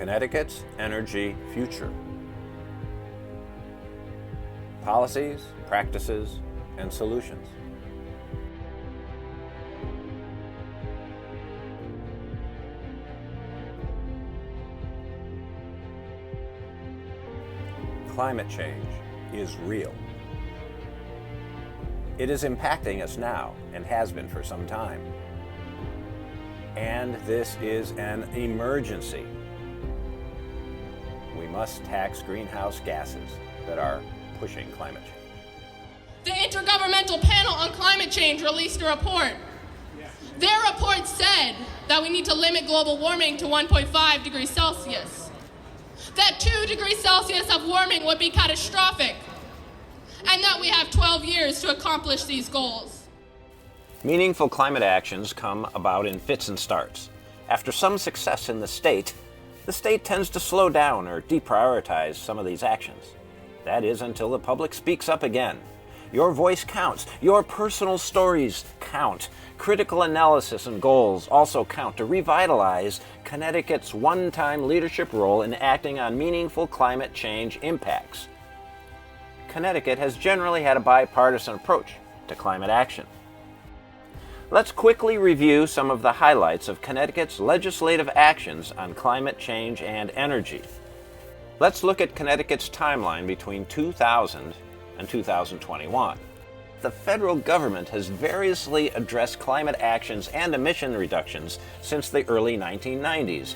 Connecticut's energy future. Policies, practices, and solutions. Climate change is real. It is impacting us now and has been for some time. And this is an emergency. We must tax greenhouse gases that are pushing climate change. The Intergovernmental Panel on Climate Change released a report. Their report said that we need to limit global warming to 1.5 degrees Celsius. That 2 degrees Celsius of warming would be catastrophic, and that we have 12 years to accomplish these goals. Meaningful climate actions come about in fits and starts. After some success in the state tends to slow down or deprioritize some of these actions. That is until the public speaks up again. Your voice counts. Your personal stories count. Critical analysis and goals also count to revitalize Connecticut's one-time leadership role in acting on meaningful climate change impacts. Connecticut has generally had a bipartisan approach to climate action. Let's quickly review some of the highlights of Connecticut's legislative actions on climate change and energy. Let's look at Connecticut's timeline between 2000 and 2021. The federal government has variously addressed climate actions and emission reductions since the early 1990s.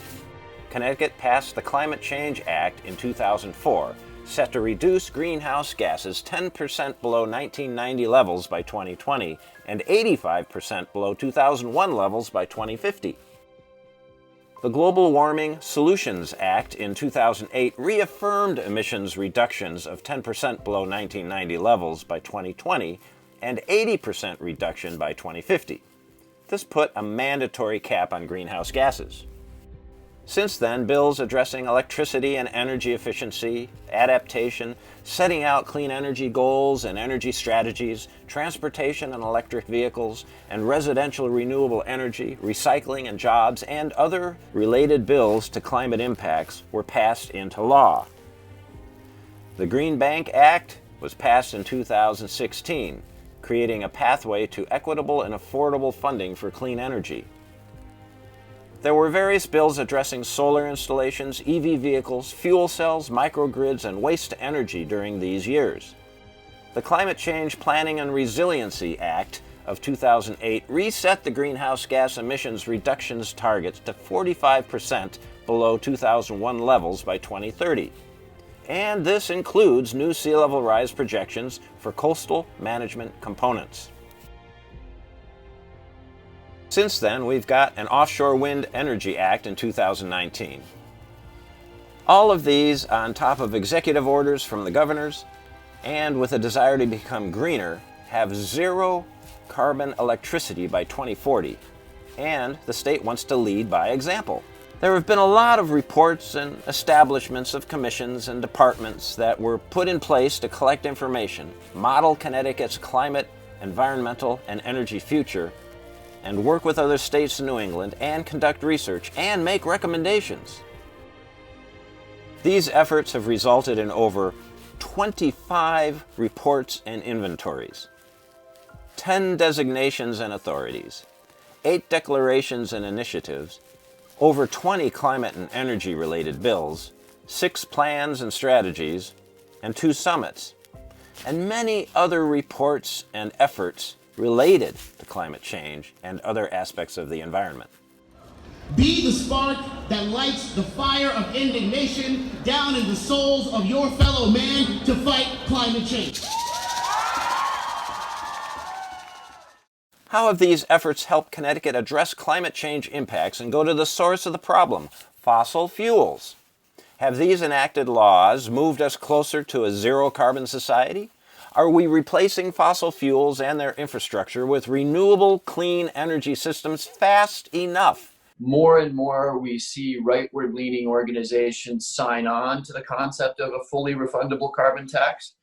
Connecticut passed the Climate Change Act in 2004, set to reduce greenhouse gases 10% below 1990 levels by 2020 and 85% below 2001 levels by 2050. The Global Warming Solutions Act in 2008 reaffirmed emissions reductions of 10% below 1990 levels by 2020 and 80% reduction by 2050. This put a mandatory cap on greenhouse gases. Since then, bills addressing electricity and energy efficiency, adaptation, setting out clean energy goals and energy strategies, transportation and electric vehicles, and residential renewable energy, recycling and jobs, and other related bills to climate impacts were passed into law. The Green Bank Act was passed in 2016, creating a pathway to equitable and affordable funding for clean energy. There were various bills addressing solar installations, EV vehicles, fuel cells, microgrids, and waste to energy during these years. The Climate Change Planning and Resiliency Act of 2008 reset the greenhouse gas emissions reductions targets to 45% below 2001 levels by 2030. And this includes new sea level rise projections for coastal management components. Since then, we've got an Offshore Wind Energy Act in 2019. All of these on top of executive orders from the governors, and with a desire to become greener, have zero carbon electricity by 2040, and the state wants to lead by example. There have been a lot of reports and establishments of commissions and departments that were put in place to collect information, model Connecticut's climate, environmental, and energy future, and work with other states in New England and conduct research and make recommendations. These efforts have resulted in over 25 reports and inventories, 10 designations and authorities, 8 declarations and initiatives, over 20 climate and energy related bills, 6 plans and strategies, and 2 summits, and many other reports and efforts related to climate change and other aspects of the environment. Be the spark that lights the fire of indignation down in the souls of your fellow man to fight climate change. How have these efforts helped Connecticut address climate change impacts and go to the source of the problem, fossil fuels? Have these enacted laws moved us closer to a zero-carbon society? Are we replacing fossil fuels and their infrastructure with renewable, clean energy systems fast enough? More and more we see rightward-leaning organizations sign on to the concept of a fully refundable carbon tax.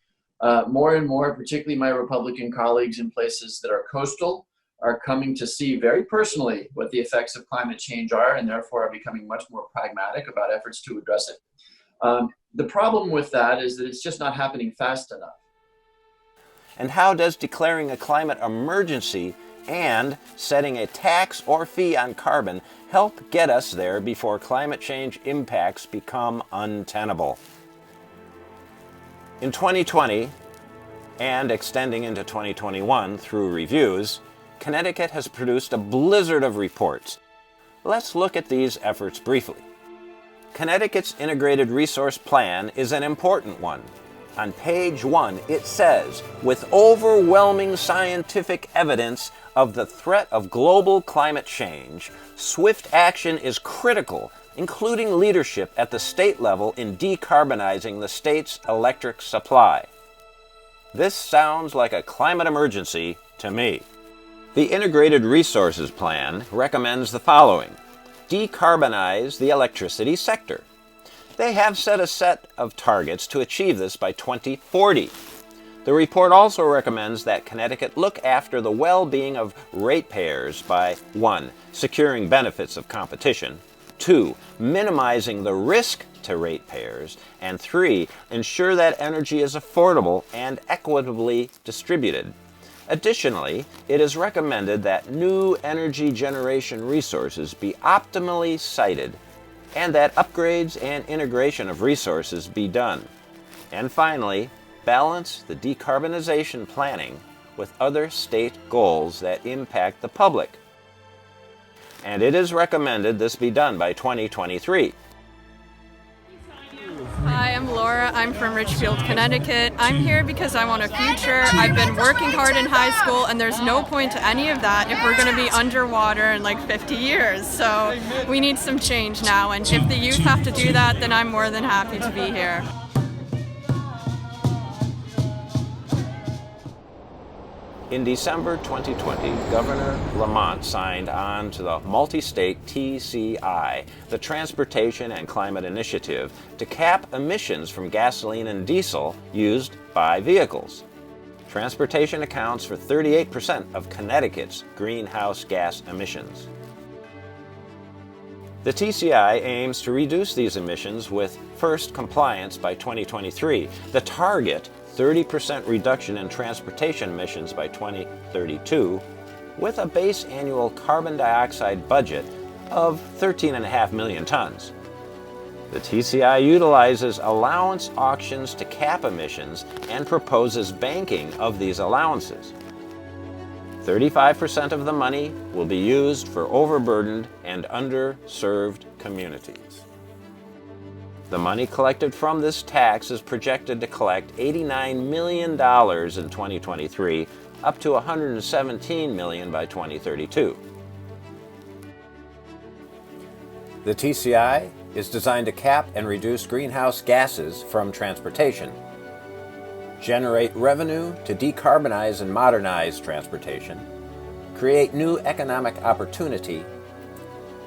More and more, particularly my Republican colleagues in places that are coastal, are coming to see very personally what the effects of climate change are, and therefore are becoming much more pragmatic about efforts to address it. The problem with that is that it's just not happening fast enough. And how does declaring a climate emergency and setting a tax or fee on carbon help get us there before climate change impacts become untenable? In 2020, and extending into 2021 through reviews, Connecticut has produced a blizzard of reports. Let's look at these efforts briefly. Connecticut's Integrated Resource Plan is an important one. On page 1, it says, with overwhelming scientific evidence of the threat of global climate change, swift action is critical, including leadership at the state level in decarbonizing the state's electric supply. This sounds like a climate emergency to me. The Integrated Resources Plan recommends the following. Decarbonize the electricity sector. They have set a set of targets to achieve this by 2040. The report also recommends that Connecticut look after the well-being of ratepayers by 1. Securing benefits of competition, 2. Minimizing the risk to ratepayers, and 3. Ensure that energy is affordable and equitably distributed. Additionally, it is recommended that new energy generation resources be optimally sited and that upgrades and integration of resources be done. And finally, balance the decarbonization planning with other state goals that impact the public. And it is recommended this be done by 2023. Hi, I'm Laura. I'm from Richfield, Connecticut. I'm here because I want a future. I've been working hard in high school, and there's no point to any of that if we're going to be underwater in like 50 years. So we need some change now, and if the youth have to do that, then I'm more than happy to be here. In December 2020, Governor Lamont signed on to the multi-state TCI, the Transportation and Climate Initiative, to cap emissions from gasoline and diesel used by vehicles. Transportation accounts for 38% of Connecticut's greenhouse gas emissions. The TCI aims to reduce these emissions with first compliance by 2023. The target 30% reduction in transportation emissions by 2032, with a base annual carbon dioxide budget of 13.5 million tons. The TCI utilizes allowance auctions to cap emissions and proposes banking of these allowances. 35% of the money will be used for overburdened and underserved communities. The money collected from this tax is projected to collect $89 million in 2023, up to $117 million by 2032. The TCI is designed to cap and reduce greenhouse gases from transportation, generate revenue to decarbonize and modernize transportation, create new economic opportunity,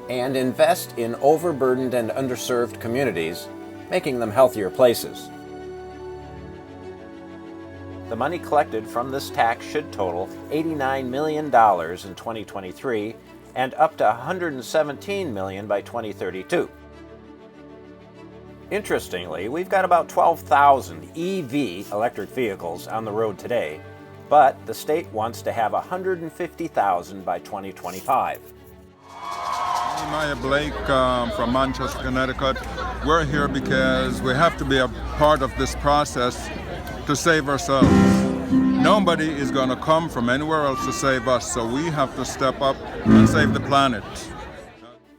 and invest in overburdened and underserved communities, making them healthier places. The money collected from this tax should total $89 million in 2023 and up to $117 million by 2032. Interestingly, we've got about 12,000 EV electric vehicles on the road today, but the state wants to have 150,000 by 2025. Maya Blake from Manchester, Connecticut. We're here because we have to be a part of this process to save ourselves. Nobody is going to come from anywhere else to save us, so we have to step up and save the planet.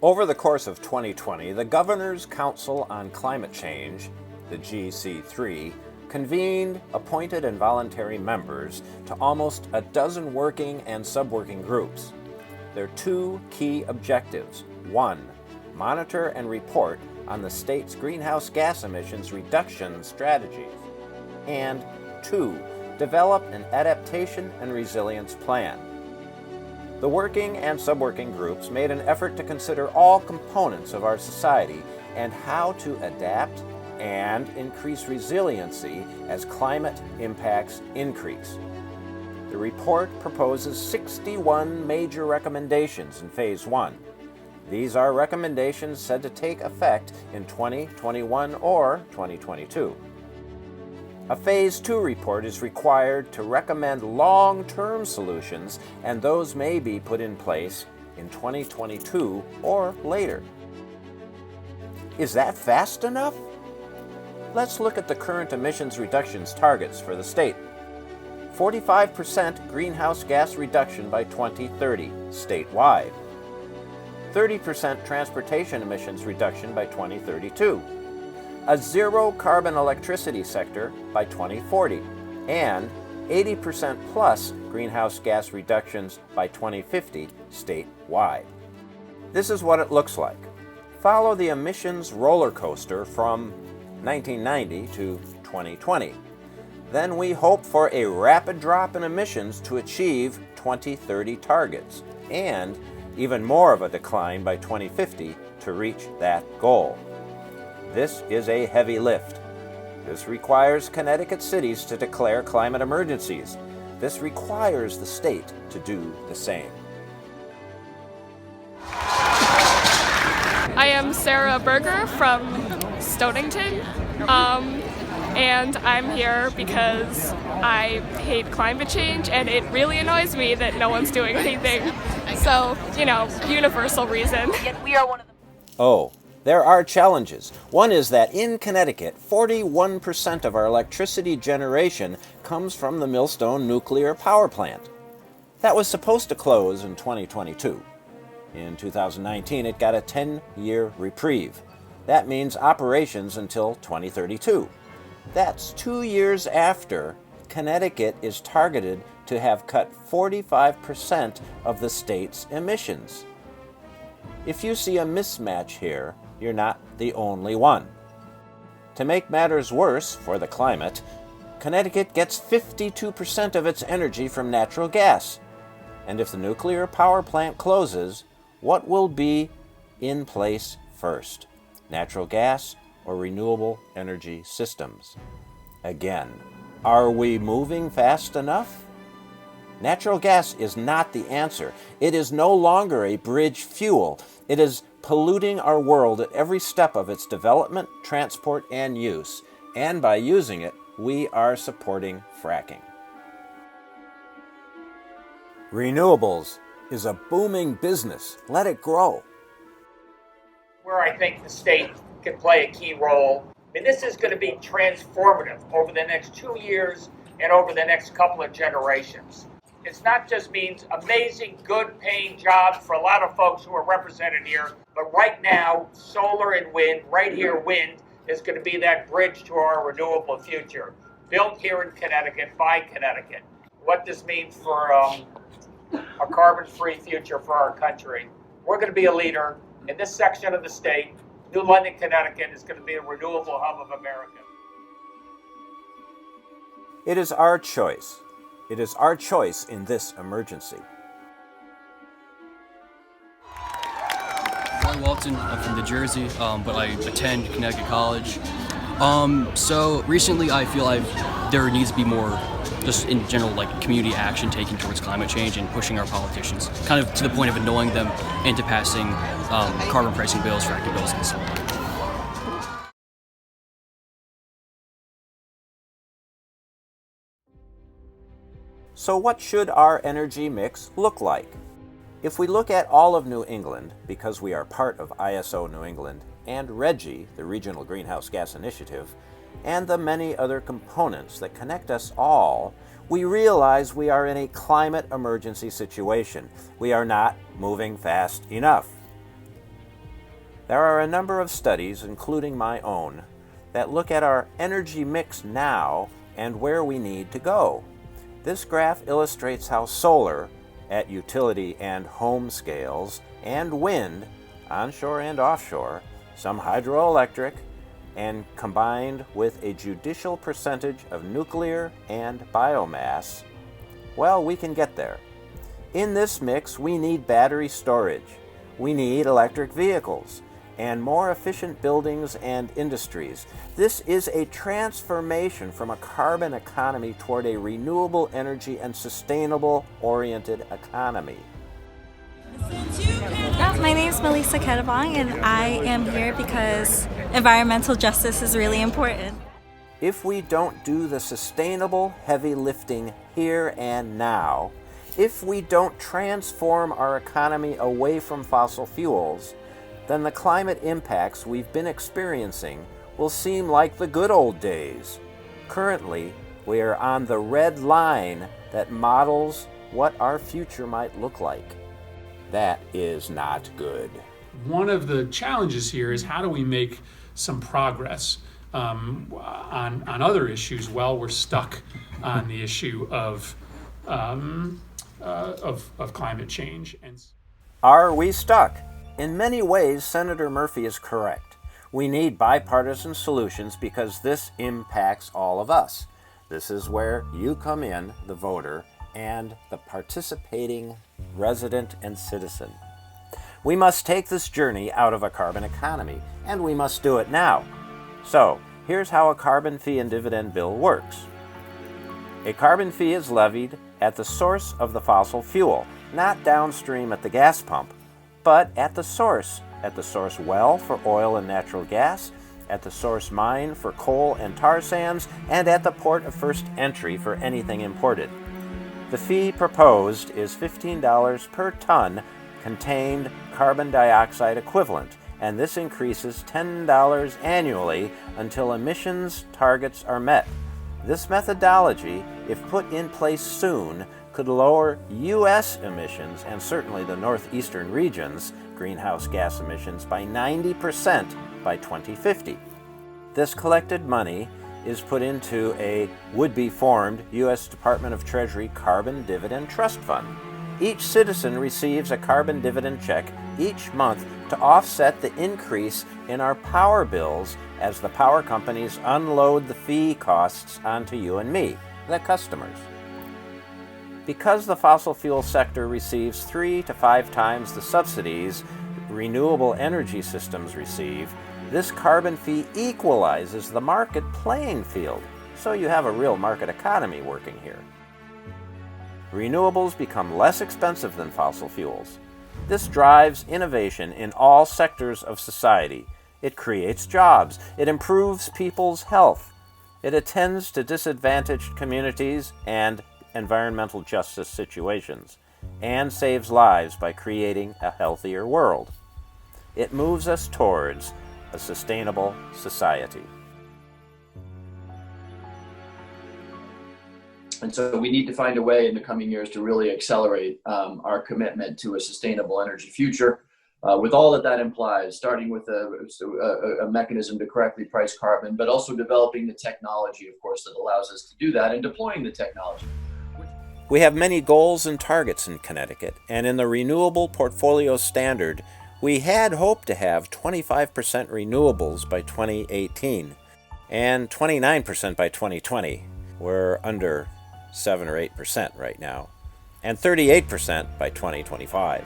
Over the course of 2020, the Governor's Council on Climate Change, the GC3, convened appointed and voluntary members to almost a dozen working and sub-working groups. There are two key objectives. 1, monitor and report on the state's greenhouse gas emissions reduction strategies. And 2, develop an adaptation and resilience plan. The working and sub-working groups made an effort to consider all components of our society and how to adapt and increase resiliency as climate impacts increase. The The report proposes 61 major recommendations in Phase 1. These are recommendations said to take effect in 2021 or 2022. A Phase 2 report is required to recommend long-term solutions, and those may be put in place in 2022 or later. Is that fast enough? Let's look at the current emissions reductions targets for the state. 45% greenhouse gas reduction by 2030 statewide. 30% transportation emissions reduction by 2032. A zero carbon electricity sector by 2040. And 80% plus greenhouse gas reductions by 2050 statewide. This is what it looks like. Follow the emissions roller coaster from 1990 to 2020. Then we hope for a rapid drop in emissions to achieve 2030 targets, and even more of a decline by 2050 to reach that goal. This is a heavy lift. This requires Connecticut cities to declare climate emergencies. This requires the state to do the same. I am Sarah Berger from Stonington, and I'm here because I hate climate change and it really annoys me that no one's doing anything. So, universal reason. Yet we are one of the... Oh, there are challenges. One is that in Connecticut, 41% of our electricity generation comes from the Millstone nuclear power plant. That was supposed to close in 2022. In 2019, it got a 10-year reprieve. That means operations until 2032. That's 2 years after Connecticut is targeted to have cut 45% of the state's emissions. If you see a mismatch here, you're not the only one. To make matters worse for the climate, Connecticut gets 52% of its energy from natural gas. And if the nuclear power plant closes, what will be in place first? Natural gas or renewable energy systems? Again, are we moving fast enough? Natural gas is not the answer. It is no longer a bridge fuel. It is polluting our world at every step of its development, transport, and use. And by using it, we are supporting fracking. Renewables is a booming business. Let it grow. Where I think the state can play a key role. This is going to be transformative over the next 2 years and over the next couple of generations. It's not just means amazing, good paying jobs for a lot of folks who are represented here, but right now, solar and wind, right here, wind is going to be that bridge to our renewable future. Built here in Connecticut, by Connecticut. What this means for a carbon-free future for our country. We're going to be a leader in this section of the state. New London, Connecticut is going to be a renewable hub of America. It is our choice. It is our choice in this emergency. Roy Walton, I'm from New Jersey, but I attend Connecticut College. So recently I feel there needs to be more, just in general, community action taken towards climate change and pushing our politicians, kind of to the point of annoying them into passing carbon pricing bills, fracking bills, and so on. So what should our energy mix look like? If we look at all of New England, because we are part of ISO New England and RGGI, the Regional Greenhouse Gas Initiative, and the many other components that connect us all, we realize we are in a climate emergency situation. We are not moving fast enough. There are a number of studies, including my own, that look at our energy mix now and where we need to go. This graph illustrates how solar, at utility and home scales, and wind, onshore and offshore, some hydroelectric, and combined with a judicial percentage of nuclear and biomass, well, we can get there. In this mix, we need battery storage. We need electric vehicles. and more efficient buildings and industries. This is a transformation from a carbon economy toward a renewable energy and sustainable-oriented economy. My name is Melissa Kedabong, and I am here because environmental justice is really important. If we don't do the sustainable heavy lifting here and now, if we don't transform our economy away from fossil fuels, then the climate impacts we've been experiencing will seem like the good old days. Currently, we are on the red line that models what our future might look like. That is not good. One of the challenges here is how do we make some progress on other issues while we're stuck on the issue of climate change. Are we stuck? In many ways, Senator Murphy is correct. We need bipartisan solutions because this impacts all of us. This is where you come in, the voter, and the participating resident and citizen. We must take this journey out of a carbon economy, and we must do it now. So, here's how a carbon fee and dividend bill works. A carbon fee is levied at the source of the fossil fuel, not downstream at the gas pump, but at the source well for oil and natural gas, at the source mine for coal and tar sands, and at the port of first entry for anything imported. The fee proposed is $15 per ton contained carbon dioxide equivalent, and this increases $10 annually until emissions targets are met. This methodology, if put in place soon, could lower U.S. emissions, and certainly the northeastern region's greenhouse gas emissions, by 90% by 2050. This collected money is put into a would-be formed U.S. Department of Treasury Carbon Dividend Trust Fund. Each citizen receives a carbon dividend check each month to offset the increase in our power bills as the power companies unload the fee costs onto you and me, the customers. Because the fossil fuel sector receives 3 to 5 times the subsidies renewable energy systems receive, this carbon fee equalizes the market playing field, so you have a real market economy working here. Renewables become less expensive than fossil fuels. This drives innovation in all sectors of society. It creates jobs. It improves people's health. It attends to disadvantaged communities and environmental justice situations, and saves lives by creating a healthier world. It moves us towards a sustainable society. And so we need to find a way in the coming years to really accelerate our commitment to a sustainable energy future with all that implies, starting with a mechanism to correctly price carbon, but also developing the technology, of course, that allows us to do that and deploying the technology. We have many goals and targets in Connecticut, and in the Renewable Portfolio Standard, we had hoped to have 25% renewables by 2018 and 29% by 2020. We're under 7 or 8% right now, and 38% by 2025.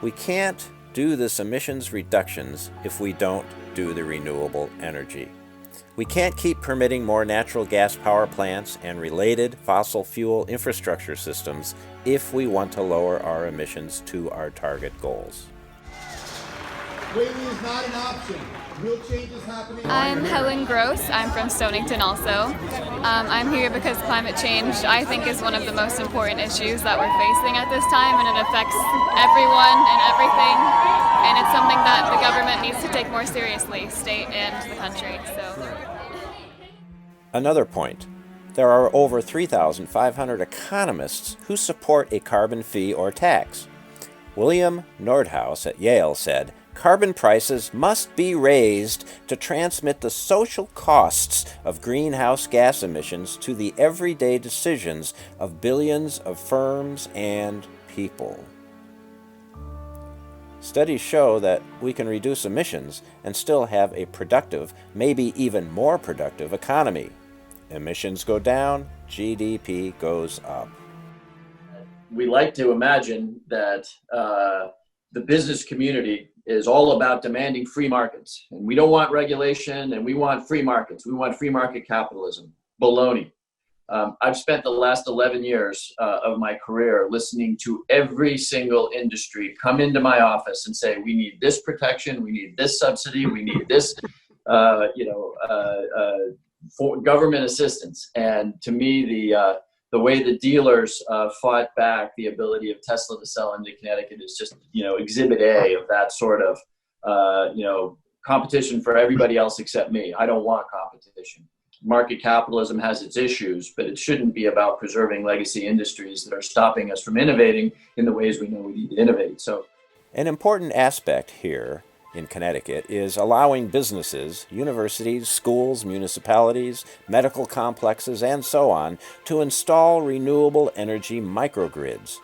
We can't do this emissions reductions if we don't do the renewable energy. We can't keep permitting more natural gas power plants and related fossil fuel infrastructure systems if we want to lower our emissions to our target goals. Waiting is not an option. Real change is happening. I'm Helen Gross. I'm from Stonington also. I'm here because climate change, I think, is one of the most important issues that we're facing at this time, and it affects everyone and everything. And it's something that the government needs to take more seriously, state and the country. Another point. There are over 3,500 economists who support a carbon fee or tax. William Nordhaus at Yale said, "Carbon prices must be raised to transmit the social costs of greenhouse gas emissions to the everyday decisions of billions of firms and people." Studies show that we can reduce emissions and still have a productive, maybe even more productive economy. Emissions go down, GDP goes up. We like to imagine that the business community is all about demanding free markets. And we don't want regulation, and we want free markets. We want free market capitalism. Baloney. I've spent the last 11 years of my career listening to every single industry come into my office and say, we need this protection, we need this subsidy, we need this, for government assistance. And to me, the way the dealers fought back the ability of Tesla to sell into Connecticut is just, exhibit A of that sort of, competition for everybody else except me. I don't want competition. Market capitalism has its issues, but it shouldn't be about preserving legacy industries that are stopping us from innovating in the ways we know we need to innovate. So, an important aspect here in Connecticut is allowing businesses, universities, schools, municipalities, medical complexes, and so on to install renewable energy microgrids.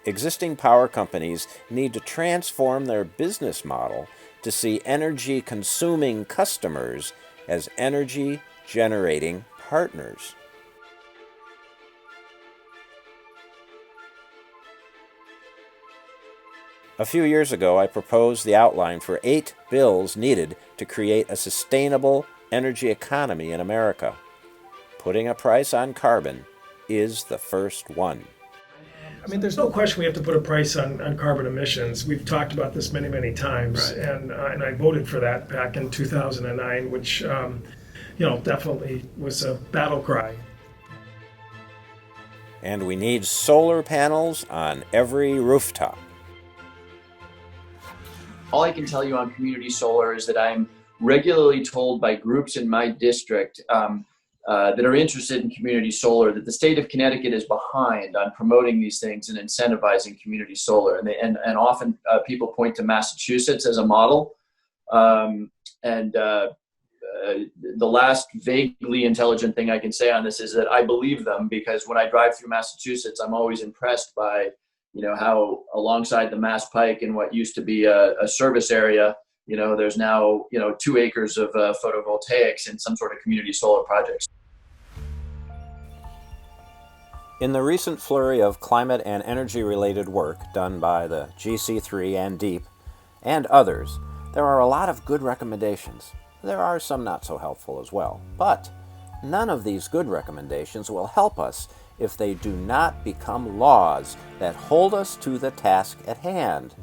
Existing power companies need to transform their business model to see energy-consuming customers as energy-generating partners. A few years ago, I proposed the outline for 8 bills needed to create a sustainable energy economy in America. Putting a price on carbon is the first one. I mean, there's no question we have to put a price on carbon emissions. We've talked about this many, many times, right. And I voted for that back in 2009, which, definitely was a battle cry. And we need solar panels on every rooftop. All I can tell you on community solar is that I'm regularly told by groups in my district that are interested in community solar that the state of Connecticut is behind on promoting these things and incentivizing community solar. And often people point to Massachusetts as a model. The last vaguely intelligent thing I can say on this is that I believe them, because when I drive through Massachusetts, I'm always impressed by how alongside the Mass Pike in what used to be a service area, there's now, 2 acres of photovoltaics and some sort of community solar projects. In the recent flurry of climate and energy-related work done by the GC3 and DEEP and others, there are a lot of good recommendations. There are some not so helpful as well, but none of these good recommendations will help us if they do not become laws that hold us to the task at hand.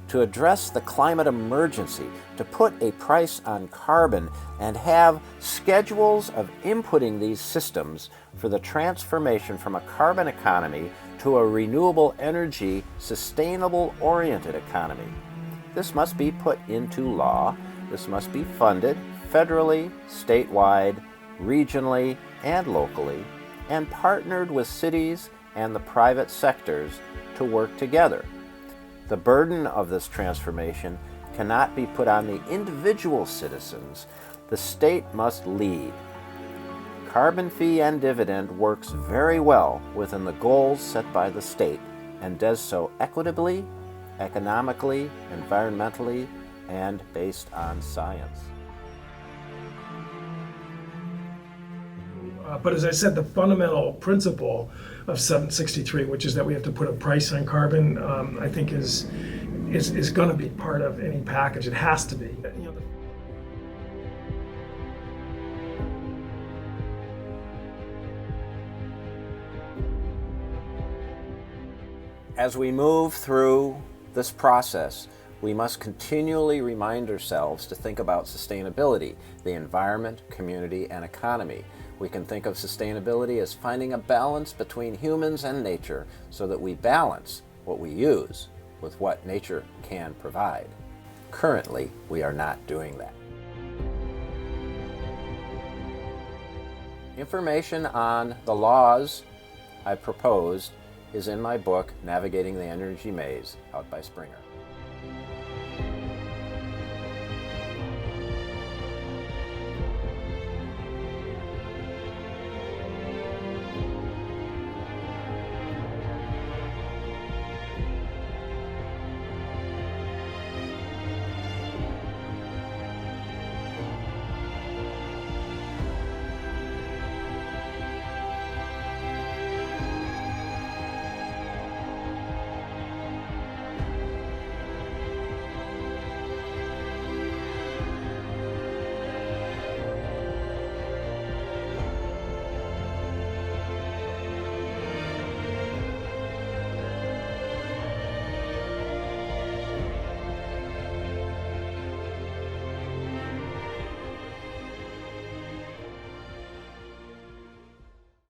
To address the climate emergency, to put a price on carbon, and have schedules of inputting these systems for the transformation from a carbon economy to a renewable energy, sustainable-oriented economy. This must be put into law. This must be funded federally, statewide, regionally, and locally, and partnered with cities and the private sectors to work together. The burden of this transformation cannot be put on the individual citizens. The state must lead. Carbon fee and dividend works very well within the goals set by the state and does so equitably, economically, environmentally, and based on science. But as I said, the fundamental principle of 763, which is that we have to put a price on carbon, I think is going to be part of any package. It has to be. As we move through this process, we must continually remind ourselves to think about sustainability, the environment, community, and economy. We can think of sustainability as finding a balance between humans and nature so that we balance what we use with what nature can provide. Currently, we are not doing that. Information on the laws I proposed is in my book, Navigating the Energy Maze, out by Springer.